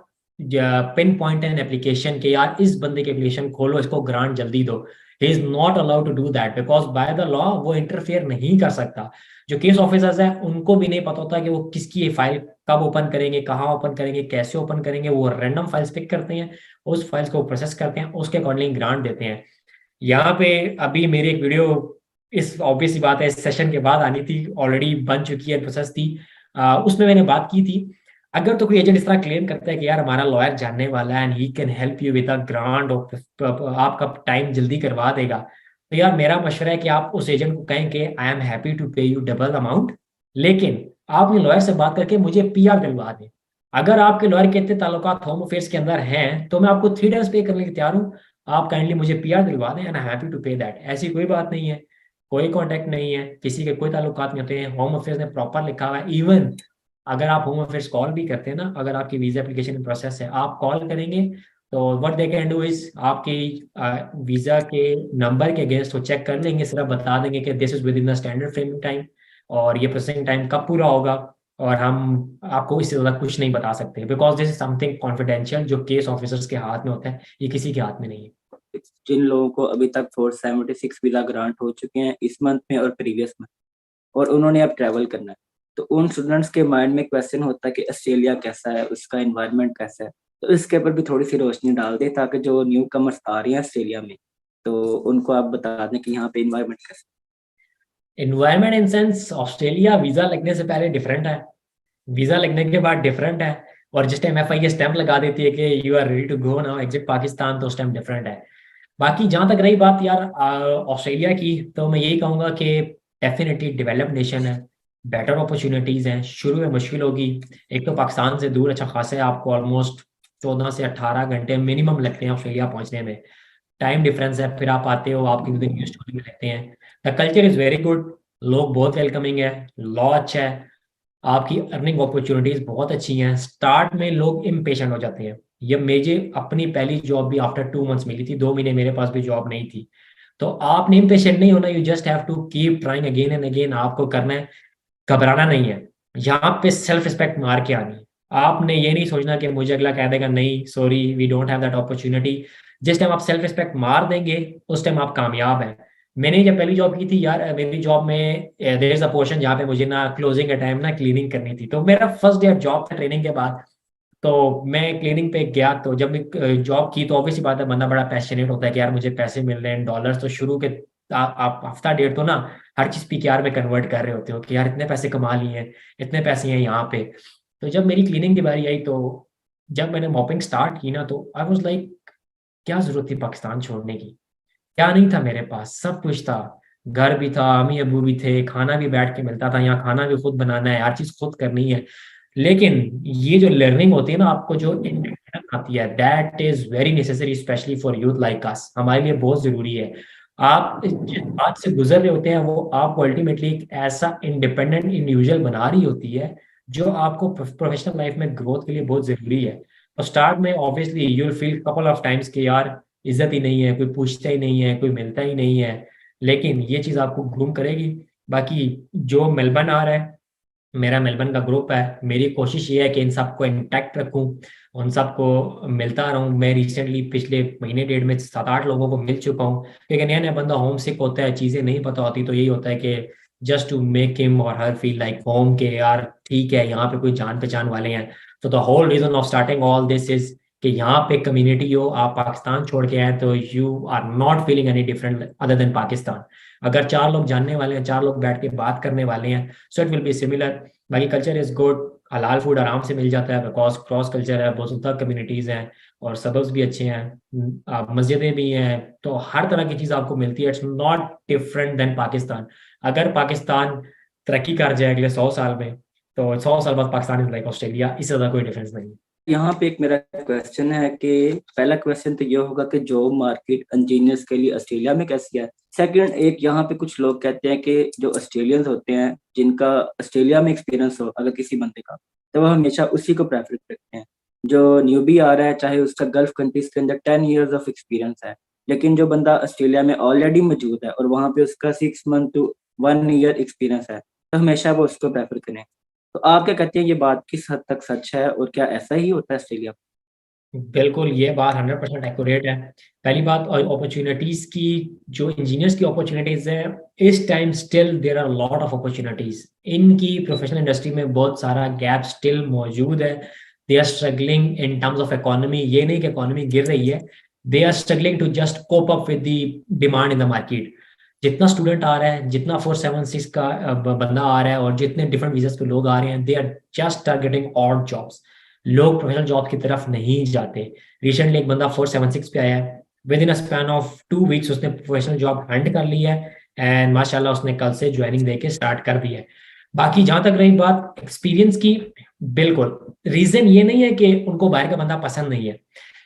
pin point an application के यार इस बंदे की एप्लीकेशन खोलो, इसको ग्रांट जल्दी दो। He is not allowed to do that because by the law वो इंटरफेयर नहीं कर सकता। जो केस ऑफिसर्स हैं उनको भी नहीं पता होता कि वो किसकी ये फाइल कब ओपन करेंगे, कहाँ ओपन करेंगे, कैसे ओपन करेंगे। वो रैंडम फाइल्स पिक करते हैं, उस फाइल्स को प्रोसेस करते हैं, उसके अकॉर्डिंग ग्रांट देते हैं। यहाँ पे अभी मेरी एक वीडियो, इस ऑब्वियस सी बात है इस सेशन के बाद आनी थी, ऑलरेडी बन चुकी है, प्रोसेस थी, उसमें मैंने बात की थी। अगर तो कोई एजेंट इस तरह क्लेम करता है कि यार हमारा लॉयर जानने वाला है and he can help you with a grant, और आपका टाइम जल्दी करवा देगा, तो यार मेरा मशवरा है कि आप उस एजेंट को कहें कि आई एम हैप्पी टू पे यू डबल अमाउंट, लेकिन आप अपने लॉयर से बात करके मुझे पीआर दिलवा दें। अगर आपके लॉयर के इतने ताल्लुकात होम अफेयर्स के अंदर हैं तो मैं आपको 3 टाइम्स पे करने को तैयार हूँ। आप काइंडली मुझे पीआर दिलवा दें एंड आई हैप्पी टू पे दैट। ऐसी कोई बात नहीं है, कोई कांटेक्ट नहीं है, किसी के कोई ताल्लुकात नहीं होते हैं, होम अफेयर्स ने प्रॉपर लिखा हुआ है। इवन अगर आप होम अफेयर्स कॉल भी करते हैं ना, अगर आपकी वीजा एप्लीकेशन इन प्रोसेस है, आप कॉल करेंगे तो what they can do is आपकी वीजा के नंबर के अगेंस्ट वो चेक कर लेंगे, सिर्फ बता देंगे कि this is with in the standard framing time और ये प्रोसेसिंग टाइम कब पूरा होगा, और हम आपको इससे ज्यादा कुछ नहीं बता सकते because this is something confidential जो केस ऑफिसर्स के हाथ में होता है, ये किसी के हाथ में नहीं है। हैं? जिन लोगों को अभी तक 476 वीजा ग्रांट हो चुके हैं इस मंथ में और प्रीवियस मंथ, और उन्होंने अब ट्रैवल करना है, तो उन स्टूडेंट्स के माइंड में क्वेश्चन होता है कि ऑस्ट्रेलिया कैसा है, उसका एनवायरनमेंट कैसा है। तो इसके ऊपर भी थोड़ी सी रोशनी डाल दें ताकि जो न्यू कमर्स आ रही हैं ऑस्ट्रेलिया में, तो उनको आप बता दें कि यहाँ पे एनवायरनमेंट कैसा environment in sense Australia visa लगने से पहले डिफरेंट है, वीजा लगने के बाद डिफरेंट है, और जिस टाइम एफआई स्टैंप लगा देती है कि you are ready to go now exit Pakistan, तो उस टाइम डिफरेंट है। बाकी जहां तक रही बात यार ऑस्ट्रेलिया की, तो मैं यही कहूंगा कि डेफिनेटली डेवलप्ड नेशन है, बेटर अपॉर्चुनिटीज हैं, शुरू में मुश्किल होगी। एक तो पाकिस्तान से दूर अच्छा खासा है, आपको ऑलमोस्ट 14 से 18 घंटे मिनिमम लगते हैं ऑस्ट्रेलिया पहुंचने में, टाइम डिफरेंस है, फिर आप आते हो आपकी विद इन न्यू स्टोरी में लगते हैं। The culture is very good, लोग बहुत वेलकमिंग है, लॉ अच्छा है, आपकी अर्निंग अपॉर्चुनिटीज बहुत अच्छी हैं। स्टार्ट में लोग इम्पेशेंट हो जाते हैं, ये मुझे अपनी पहली जॉब भी आफ्टर 2 मंथ्स मिली थी, 2 महीने मेरे पास भी जॉब नहीं थी। तो आपने इम्पेशेंट नहीं होना, you just have to keep trying again and again, आपको करना है, घबराना नहीं है। यहाँ पे सेल्फ रिस्पेक्ट मार के आनी है। आपने ये नहीं सोचना कि मुझे अगला कह देगा नहीं sorry we don't have that opportunity. जिस टाइम आप सेल्फ रिस्पेक्ट मार देंगे उस टाइम आप कामयाब हैं। मैंने जब पहली जॉब की थी यार, मेरी जॉब में देयर इज अ पोर्शन जहाँ पे मुझे ना क्लोजिंग के टाइम ना क्लीनिंग करनी थी। तो मेरा फर्स्ट डे जॉब था ट्रेनिंग के बाद। तो मैं क्लीनिंग पे गया, तो जब मैं जॉब की तो ऑब्वियसली बात है बंदा बड़ा पैशनेट होता है कि यार मुझे पैसे मिल रहे हैं डॉलर्स। तो शुरू के आप हफ्ता डेढ़ तो ना हर चीज पीकेआर में कन्वर्ट कर रहे होते हो कि यार इतने पैसे कमा लिए हैं, इतने पैसे हैं यहाँ पे। तो जब मेरी क्लीनिंग की बारी आई, तो जब मैंने मॉपिंग स्टार्ट की ना, तो आई वाज लाइक क्या जरूरत थी पाकिस्तान छोड़ने की। क्या नहीं था मेरे पास, सब कुछ था। घर भी था, अम्मी अबू भी थे, खाना भी बैठ के मिलता था, यहाँ खाना भी खुद बनाना है, हर चीज खुद करनी है। लेकिन ये जो लर्निंग होती है ना, आपको जो इंडिपेंडेंस आती है, that is very necessary specially for youth like us. हमारे लिए बहुत जरूरी है। आप जिस बात से गुजर रहे होते हैं वो आपको अल्टीमेटली एक ऐसा इंडिपेंडेंट इंडिविजुअल बना रही होती है जो आपको प्रोफेशनल लाइफ में ग्रोथ के लिए बहुत जरूरी है। तो स्टार्ट में obviously you will feel couple of times कि यार इज्जत ही नहीं है, कोई पूछता ही नहीं है, कोई मिलता ही नहीं है। लेकिन ये चीज आपको ग्रूम करेगी। बाकी जो मेलबर्न आ रहा है, मेरा मेलबर्न का ग्रुप है, मेरी कोशिश ये है कि इन सबको इंटैक्ट रखूं, उन सबको मिलता रहूं। मैं रिसेंटली पिछले महीने डेढ़ में 7-8 लोगों को मिल चुका हूं, क्योंकि नया नया बंदा होम सिक होता है, चीज़ें नहीं पता होती, तो यही होता है कि जस्ट टू मेक हिम और हर फील लाइक होम, के यार ठीक है यहाँ पे कोई जान पहचान वाले हैं। तो the whole reason of starting all this is कि यहाँ पे कम्युनिटी हो। आप पाकिस्तान छोड़ के आए तो you are not feeling any different other than Pakistan. अगर 4 लोग जानने वाले हैं, 4 लोग बैठ के बात करने वाले हैं, so it will be similar. बाकी कल्चर इज गुड, हलाल फूड आराम से मिल जाता है बिकॉज क्रॉस कल्चर है, बहुत ज़्यादा कम्युनिटीज़ हैं, और सबब्स भी अच्छे हैं, मस्जिदें भी हैं, तो हर तरह की चीज़ आपको मिलती है। It's not different than Pakistan. अगर पाकिस्तान तरक्की कर जाए अगले 100 साल में, तो 100 साल बाद पाकिस्तान इज लाइक ऑस्ट्रेलिया, इससे ज़्यादा कोई डिफरेंस नहीं है। यहाँ पे एक मेरा क्वेश्चन है कि पहला क्वेश्चन तो ये होगा कि जॉब मार्केट इंजीनियर्स के लिए ऑस्ट्रेलिया में कैसी है। सेकंड, एक यहाँ पे कुछ लोग कहते हैं कि जो ऑस्ट्रेलियंस होते हैं जिनका ऑस्ट्रेलिया में एक्सपीरियंस हो अगर किसी बंदे का, तो वो हमेशा उसी को प्रेफर करते हैं। जो न्यूबी आ रहा है चाहे उसका गल्फ कंट्रीज के अंदर 10 years ऑफ एक्सपीरियंस है, लेकिन जो बंदा ऑस्ट्रेलिया में ऑलरेडी मौजूद है और वहाँ पे उसका 6 month to 1 year एक्सपीरियंस है, तो हमेशा वो उसको प्रेफर करें। तो आप क्या कहते हैं ये बात किस हद तक सच है और क्या ऐसा ही होता है ऑस्ट्रेलिया बिल्कुल, ये बात 100% एक्यूरेट है। पहली बात, अपॉर्चुनिटीज की, जो इंजीनियर्स की अपॉर्चुनिटीज है, इस time still there are lot of opportunities. इनकी प्रोफेशनल इंडस्ट्री में बहुत सारा गैप स्टिल मौजूद है। They are struggling in terms of economy. ये नहीं कि इकोनॉमी गिर रही है, they are struggling to just cope up with the demand in the market. जितना स्टूडेंट आ रहा है, जितना 476 का बंदा आ रहा है, और जितने डिफरेंट वीजास पे लोग आ रहे हैं, they are just targeting odd jobs. लोग प्रोफेशनल जॉब की तरफ नहीं जाते। रिसेंटली एक बंदा 476 पे आया है, with in a span of 2 weeks उसने प्रोफेशनल जॉब हंट कर ली है, एंड माशाल्लाह उसने कल से ज्वाइनिंग देके स्टार्ट कर दी है। बाकी जहां तक रही बात एक्सपीरियंस की, बिल्कुल रीजन ये नहीं है कि उनको बाहर का बंदा पसंद नहीं है।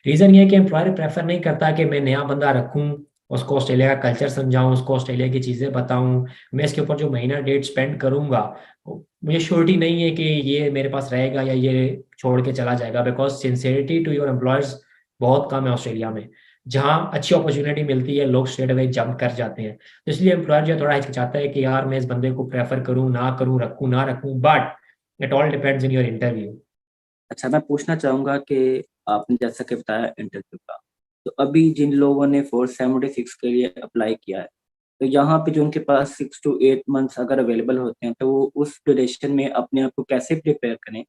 रीजन ये है कि एम्प्लॉयर प्रेफर नहीं करता कि मैं नया बंदा रखूं, उसको ऑस्ट्रेलिया का कल्चर समझाऊं, उसको ऑस्ट्रेलिया की चीजें बताऊं, मैं इसके ऊपर जो महीना डेट स्पेंड करूंगा, मुझे श्योरिटी नहीं है कि ये मेरे पास रहेगा या ये छोड़ के चला जाएगा। Because sincerity to your employers बहुत कम है ऑस्ट्रेलिया में। जहाँ अच्छी अपॉर्चुनिटी मिलती है लोग स्ट्रेट अवे जंप कर जाते हैं। तो इसलिए एम्प्लॉयर जो है थोड़ा हिचकिचाता है कि यार मैं इस बंदे को प्रेफर करूँ ना करूँ, रखूँ ना रखूँ, but it all depends in your interview. अच्छा, मैं पूछना चाहूंगा कि आपने जैसा कि बताया इंटरव्यू का, तो अभी जिन लोगों ने 476 के लिए अप्लाई किया है, तो यहाँ पे जो उनके पास 6 to 8 months अगर अवेलेबल होते हैं, तो वो उस ड्यूरेशन में अपने आप को कैसे प्रिपेयर करें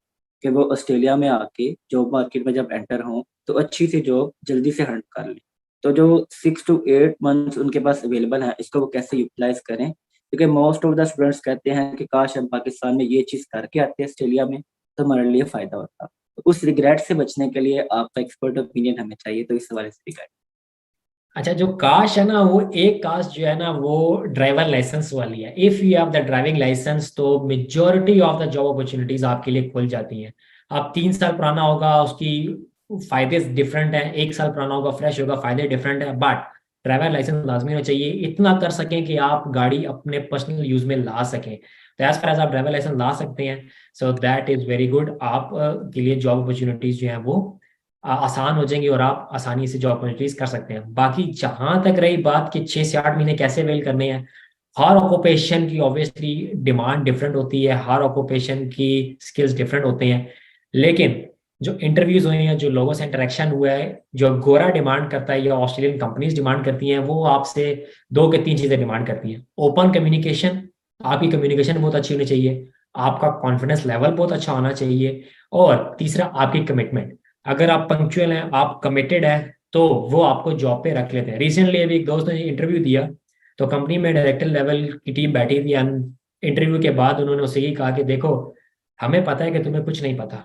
कि वो ऑस्ट्रेलिया में आके जॉब मार्केट में जब एंटर हों तो अच्छी सी जॉब जल्दी से हंट कर लें। तो जो 6 to 8 months उनके पास अवेलेबल है, इसको वो कैसे यूटिलाइज करें, क्योंकि मोस्ट ऑफ द स्टूडेंट्स कहते हैं कि काश हम पाकिस्तान में ये चीज़ करके आते हैं ऑस्ट्रेलिया में तो हमारे लिए फ़ायदा होता। तो उस रिग्रेट से बचने के लिए आपका एक्सपर्ट ओपिनियन हमें चाहिए, तो इस हवाले से भी गाइड। अच्छा, जो काश है ना, वो एक काश जो है ना वो ड्राइवर लाइसेंस वाली है। If you have the driving license तो majority of the job opportunities आपके लिए खुल जाती हैं। आप 3 साल पुराना होगा उसकी फायदे डिफरेंट है, 1 साल पुराना होगा फ्रेश होगा फायदे डिफरेंट है, बट ड्राइवर लाइसेंस लाजमी होना चाहिए। इतना कर सकें कि आप गाड़ी अपने पर्सनल यूज में ला सकें। तो एज फार एज आप ड्राइवर लाइसेंस ला सकते हैं, so that is very good. आप के लिए जॉब अपॉर्चुनिटीज जो है वो आसान हो जाएंगी और आप आसानी से जॉब अपॉर्चुनिटीज कर सकते हैं। बाकी जहां तक रही बात कि 6 से 8 महीने कैसे वेल करने हैं, हर ऑक्यूपेशन की ऑब्वियसली डिमांड डिफरेंट होती है, हर ऑक्यूपेशन की स्किल्स डिफरेंट होते हैं, लेकिन जो इंटरव्यूज हुए हैं, जो लोगों से इंटरेक्शन हुआ है, जो गोरा डिमांड करता है या ऑस्ट्रेलियन कंपनीज डिमांड करती हैं, वो आपसे दो के तीन चीजें डिमांड करती हैं। ओपन कम्युनिकेशन, आपकी कम्युनिकेशन बहुत अच्छी होनी चाहिए, आपका कॉन्फिडेंस लेवल बहुत अच्छा होना चाहिए, और तीसरा आपकी कमिटमेंट। अगर आप पंक्चुअल हैं, आप कमिटेड है, तो वो आपको जॉब पे रख लेते हैं। रिसेंटली अभी एक दोस्त ने इंटरव्यू दिया, तो कंपनी में डायरेक्टर लेवल की टीम बैठी थी, इंटरव्यू के बाद उन्होंने उससे ही कहा कि देखो, हमें पता है कि तुम्हें कुछ नहीं पता,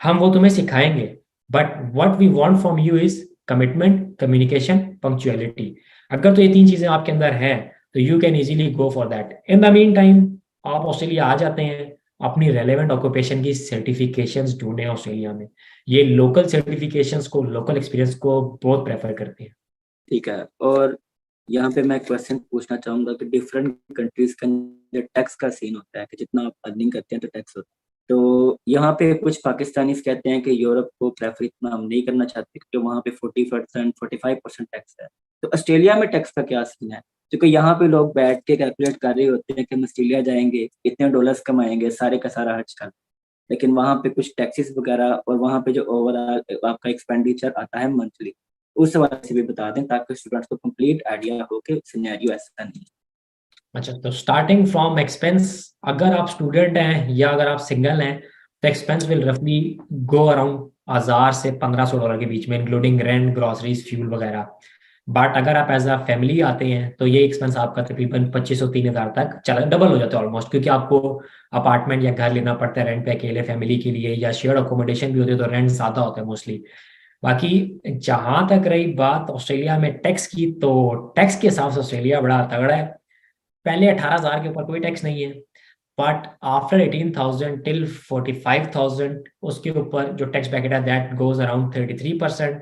हम वो तुम्हें सिखाएंगे, but what we want from you is commitment, communication, punctuality. अगर तो ये तीन चीजें आपके अंदर हैं, तो you can easily go for that. In the mean time आप ऑस्ट्रेलिया आ जाते हैं, अपनी रेलेवेंट ऑक्यूपेशन की सर्टिफिकेशंस ढूंढें ऑस्ट्रेलिया में। ये लोकल सर्टिफिकेशंस को, लोकल एक्सपीरियंस को बहुत प्रेफर करते हैं। ठीक है। और यहाँ पे मैं क्वेश्चन पूछना चाहूंगा कि डिफरेंट कंट्रीज का जो टैक्स का सीन होता है कि जितना आप अर्निंग करते हैं तो टैक्स होता है। तो यहाँ पे कुछ पाकिस्तानी कहते हैं कि यूरोप को प्रेफर इतना हम नहीं करना चाहते क्योंकि वहाँ पे 40%, 45% टैक्स है। तो ऑस्ट्रेलिया में टैक्स का क्या सीन है? क्योंकि यहाँ पे लोग बैठ के कैलकुलेट कर रहे होते हैं कि हम ऑस्ट्रेलिया जाएंगे, इतने डॉलर्स कमाएंगे, सारे का सारा हज कर, लेकिन वहाँ पे कुछ टैक्सेस वगैरह और वहाँ पे जो ओवरऑल आपका एक्सपेंडिचर आता है मंथली, उस हवाले से भी बता दें ताकि स्टूडेंट्स को कंप्लीट आइडिया हो कि सिनेरियो ऐसा नहीं है। अच्छा, तो स्टार्टिंग फ्रॉम एक्सपेंस, अगर आप स्टूडेंट हैं या अगर आप सिंगल हैं, तो एक्सपेंस विल रफली गो अराउंड 1000 से 1500 डॉलर के बीच में, इंक्लूडिंग रेंट, ग्रोसरीज, फ्यूल वगैरह। बट अगर आप एज अ फैमिली आते हैं, तो ये एक्सपेंस आपका तकरीबन 2500-3000 तक चला, डबल हो जाता है ऑलमोस्ट, क्योंकि आपको अपार्टमेंट या घर लेना पड़ता है रेंट पे अकेले फैमिली के लिए, या शेयर्ड अकोमोडेशन भी होती है, तो रेंट ज़्यादा होता है मोस्टली। बाकी जहां तक रही बात ऑस्ट्रेलिया में टैक्स की, तो टैक्स के हिसाब से ऑस्ट्रेलिया बड़ा तगड़ा है। पहले 18,000 के ऊपर कोई टैक्स नहीं है, बट आफ्टर 18,000 टिल 45,000 उसके ऊपर जो टैक्स ब्रैकेट है दैट गोज अराउंड 33%।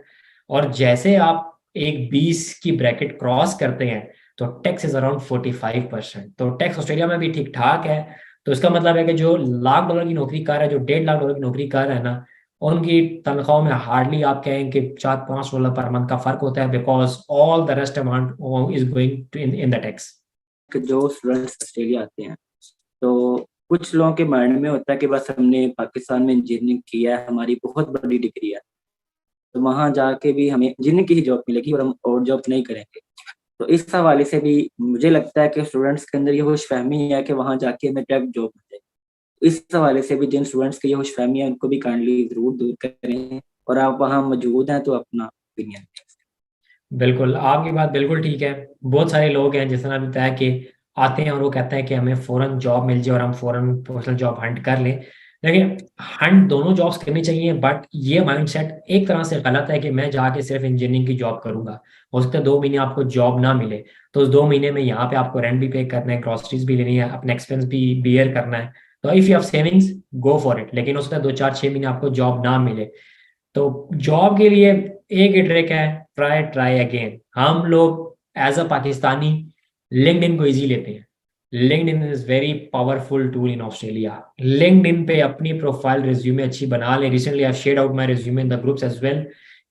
और जैसे आप एक 20 की ब्रैकेट क्रॉस करते हैं, तो टैक्स इज अराउंड 45%। तो टैक्स ऑस्ट्रेलिया में भी ठीक ठाक है। तो इसका मतलब है कि जो $1,00,000 की नौकरी कर है, जो $1.5 लाख की नौकरी कर है ना, उनकी तनख्वाहों में हार्डली आप कहें कि $4-5 पर मंथ का फर्क होता है, because all the rest amount is going to in the tax. कि जो स्टूडेंट्स ऑस्ट्रेलिया आते हैं, तो कुछ लोगों के माइंड में होता है कि बस हमने पाकिस्तान में इंजीनियरिंग किया है, हमारी बहुत बड़ी डिग्री है, तो वहाँ जाके भी हमें इंजीनियरिंग की ही जॉब मिलेगी और हम और जॉब नहीं करेंगे। तो इस हवाले से भी मुझे लगता है कि स्टूडेंट्स के अंदर ये खुशफहमी है कि वहाँ जाके हमें डायरेक्ट जॉब मिल जाएगी। इस हवाले से भी जिन स्टूडेंट्स की ये खुशफहमी है उनको भी काइंडली जरूर दूर करें, और आप वहाँ मौजूद हैं तो अपना ओपिनियन। बिल्कुल, आपकी बात बिल्कुल ठीक है। बहुत सारे लोग हैं, जिस तरह भी बताया, कि आते हैं और वो कहते हैं कि हमें फौरन जॉब मिल जाए और हम फौरन प्रोफेशनल जॉब हंट कर लें। लेकिन हंट दोनों जॉब्स करनी चाहिए, बट ये माइंडसेट एक तरह से गलत है कि मैं जाके सिर्फ इंजीनियरिंग की जॉब करूंगा। हो सकता है 2 महीने आपको जॉब ना मिले, तो उस 2 महीने में यहाँ पे आपको रेंट भी पे करना है, ग्रोसरीज भी लेनी है, अपने एक्सपेंस भी बियर करना है। तो if you have savings, go for it. लेकिन हो सकता है 2-4-6 महीने आपको जॉब ना मिले, तो जॉब के लिए एक ही ट्रिक है, ट्राई ट्राई अगेन। हम लोग एज अ पाकिस्तानी लिंक्डइन को इजी लेते हैं। LinkedIn is very powerful tool in Australia. LinkedIn पे अपनी प्रोफाइल, रिज्यूमे अच्छी बना लें। Recently I shared out my resume in the groups as well,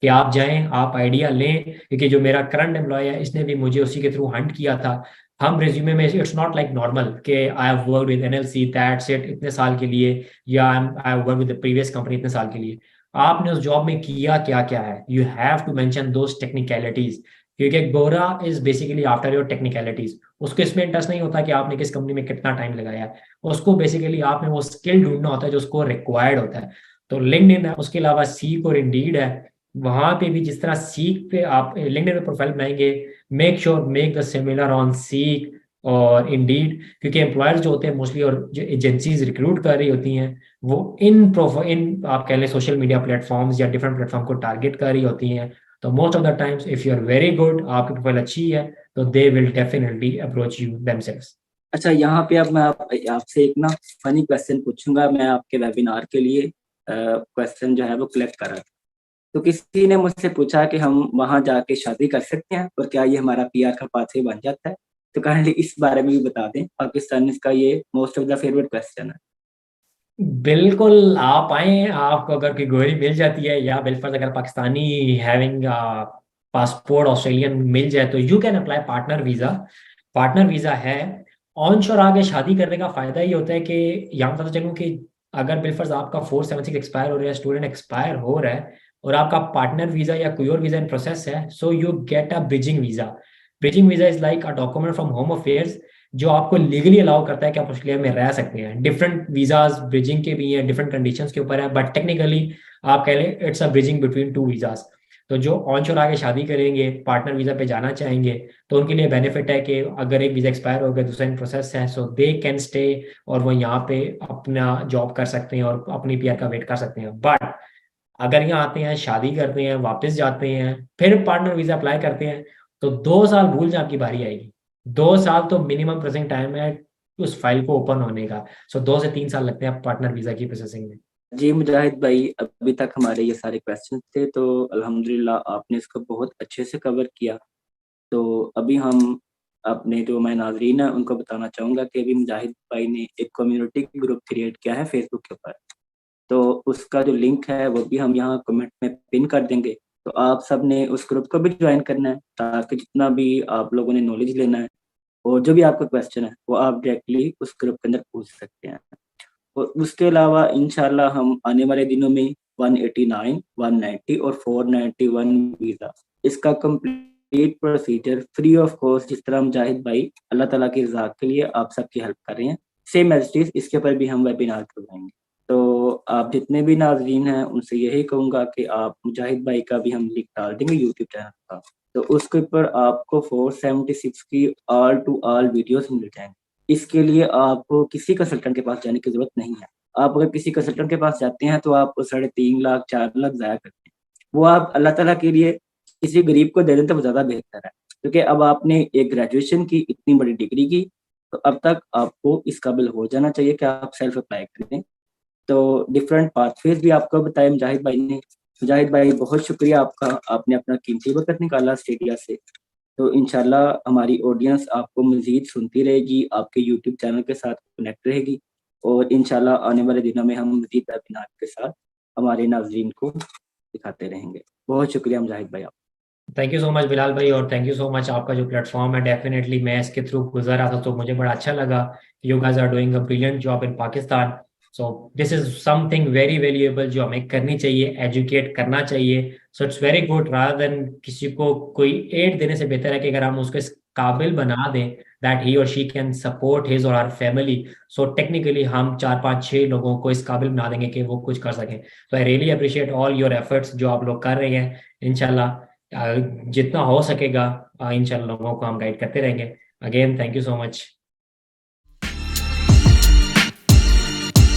कि आप जाएं, आप आइडिया लें, क्योंकि जो मेरा करंट एम्प्लॉय है, इसने भी मुझे उसी के थ्रू हंट किया था। हम रिज्यूमे में, इट्स नॉट लाइक नॉर्मल कि I have worked with NLC that's it इतने साल के लिए, या I have worked with the previous company इतने साल के लिए। आपने उस जॉब में किया क्या क्या है, you have to mention those technicalities, क्योंकि गोरा is basically after your technicalities. उसको इसमें इंटरेस्ट नहीं होता कि आपने किस कंपनी में कितना टाइम लगाया है, उसको बेसिकली आपने वो स्किल ढूंढना होता है जो उसको रिक्वायर्ड होता है। तो लिंक्डइन है, उसके अलावा सीक और इंडीड है। वहां पे भी जिस तरह सीक पे आप लिंक्डइन पे प्रोफाइल बनाएंगे, make sure make the similar on seek और इंडीड, क्योंकि एम्प्लॉयर्स जो होते हैं मोस्टली, और जो एजेंसीज रिक्रूट कर रही होती हैं, वो इन आप कह लें सोशल मीडिया प्लेटफॉर्म्स या डिफरेंट प्लेटफॉर्म को टारगेट कर रही होती हैं। तो most of the times if you are very good, आपकी प्रोफाइल अच्छी है, तो they will definitely approach you themselves. अच्छा, यहाँ पे अब मैं आपसे एक ना फनी क्वेश्चन पूछूंगा। मैं आपके वेबिनार के लिए क्वेश्चन जो है वो कलेक्ट कर रहा था। तो किसी ने मुझसे पूछा कि हम वहां जाके शादी कर सकते हैं और क्या ये हमारा पीआर का पाथवे बन जाता है? तो काइंडली इस बारे में भी बता दें, पाकिस्तान का ये most of the favourite question है। बिल्कुल, आप आए, आपको अगर कोई गोरी मिल जाती है, या बिलफर्ज अगर पाकिस्तानी हैविंग पासपोर्ट ऑस्ट्रेलियन मिल जाए, तो you can apply partner visa. Partner visa है। ऑनशोर आगे शादी करने का फायदा ये होता है कि यहाँ बताता चलूँ कि अगर बिलफर्ज आपका 476 एक्सपायर हो रहा है, स्टूडेंट एक्सपायर हो रहा है और आपका पार्टनर वीजा या कोई और वीजा इन प्रोसेस है, so you get a bridging visa. Bridging visa is like a document from home affairs जो आपको लीगली अलाउ करता है कि आप ऑस्ट्रेलिया में रह सकते हैं। डिफरेंट वीजाज ब्रिजिंग के भी हैं, डिफरेंट कंडीशंस के ऊपर है, बट टेक्निकली आप कह लें it's a bridging between two visas. तो जो ऑनशोर आगे शादी करेंगे, पार्टनर वीजा पे जाना चाहेंगे, तो उनके लिए बेनिफिट है कि अगर एक वीजा एक्सपायर हो गया, दूसरा इन प्रोसेस है, सो दे कैन स्टे और वो यहाँ पे अपना जॉब कर सकते हैं और अपनी पीआर का वेट कर सकते हैं। बट अगर यहाँ आते हैं, शादी करते हैं, वापस जाते हैं, फिर पार्टनर वीजा अप्लाई करते हैं, तो 2 साल भूल जाने की बारी आएगी। 2 साल तो मिनिमम प्रोसेसिंग टाइम है उस फाइल को ओपन होने का। सो 2 से 3 साल लगते हैं पार्टनर वीजा की प्रोसेसिंग में। जी मुजाहिद भाई, अभी तक हमारे ये सारे क्वेश्चन थे, तो अल्हम्दुलिल्लाह आपने इसको बहुत अच्छे से कवर किया। तो अभी हम अपने जो मैं नाजरीन है उनको बताना चाहूँगा कि अभी मुजाहिद भाई ने एक कम्युनिटी ग्रुप क्रिएट किया है फेसबुक के ऊपर। तो उसका जो लिंक है वो भी हम यहाँ कमेंट में पिन कर देंगे। तो आप सब ने उस ग्रुप को भी ज्वाइन करना है, ताकि जितना भी आप लोगों ने नॉलेज लेना है और जो भी आपका क्वेश्चन है वो आप डायरेक्टली उस ग्रुप के अंदर पूछ सकते हैं। और उसके अलावा इंशाल्लाह हम आने वाले दिनों में 189, 190 और 491 वीज़ा इसका complete procedure free of cost, जिस तरह मुजाहिद भाई अल्लाह ताला की रज़ा के लिए आप सबकी हेल्प कर रहे हैं, सेम एज़ इट इज़ इसके ऊपर भी हम वेबिनार करवाएंगे। तो आप जितने भी नाज़रीन हैं उनसे यही कहूँगा कि आप मुजाहिद भाई का भी हम लिंक डाल देंगे यूट्यूब चैनल का, तो उसके ऊपर आपको 476 की ऑल टू ऑल वीडियोस मिल जाएंगे। इसके लिए आपको किसी कंसल्टेंट के पास जाने की जरूरत नहीं है। आप अगर किसी कंसल्टेंट के पास जाते हैं तो आप 3.5 लाख 4 लाख ज़ाया करते हैं। वो आप अल्लाह ताला के लिए किसी गरीब को दे दें तो ज़्यादा बेहतर है, क्योंकि अब आपने एक ग्रेजुएशन की इतनी बड़ी डिग्री की, तो अब तक आपको इस काबिल हो जाना चाहिए कि आप सेल्फ अप्लाई करें। तो डिफरेंट पाथवेज भी आपको बताए मुजाहिद भाई ने। मुजाहिद भाई बहुत शुक्रिया आपका, आपने अपना कीमती वक्त निकाला स्टेडिया से। तो इंशाल्लाह हमारी ऑडियंस आपको मज़ीद सुनती रहेगी, आपके यूट्यूब चैनल के साथ कनेक्ट रहेगी, और इंशाल्लाह आने वाले दिनों में हम मज़ीद वेबिनार के साथ हमारे नाज़रीन को दिखाते रहेंगे। बहुत शुक्रिया मुजाहिद भाई आप। Thank you so much Bilal भाई, और थैंक यू सो मच आपका जो प्लेटफॉर्म है, डेफिनेटली मैं इसके थ्रू गुजर रहा था तो मुझे बड़ा अच्छा लगा। You guys are doing a brilliant job in Pakistan. So this is something very valuable जो हमें करनी चाहिए, एजुकेट करना चाहिए। So it's very good, rather than किसी को कोई एड देने से बेहतर है कि अगर हम उसको इस काबिल बना दें दैट ही और शी कैन सपोर्ट हिज और आवर फैमिली। सो टेक्निकली हम 4 5 6 लोगों को इस काबिल बना देंगे कि वो कुछ कर सकें। तो I really appreciate all your efforts जो आप लोग कर रहे हैं। इंशाल्लाह जितना हो सकेगा इंशाल्लाह लोगों को हम गाइड करते रहेंगे। Again thank you so much.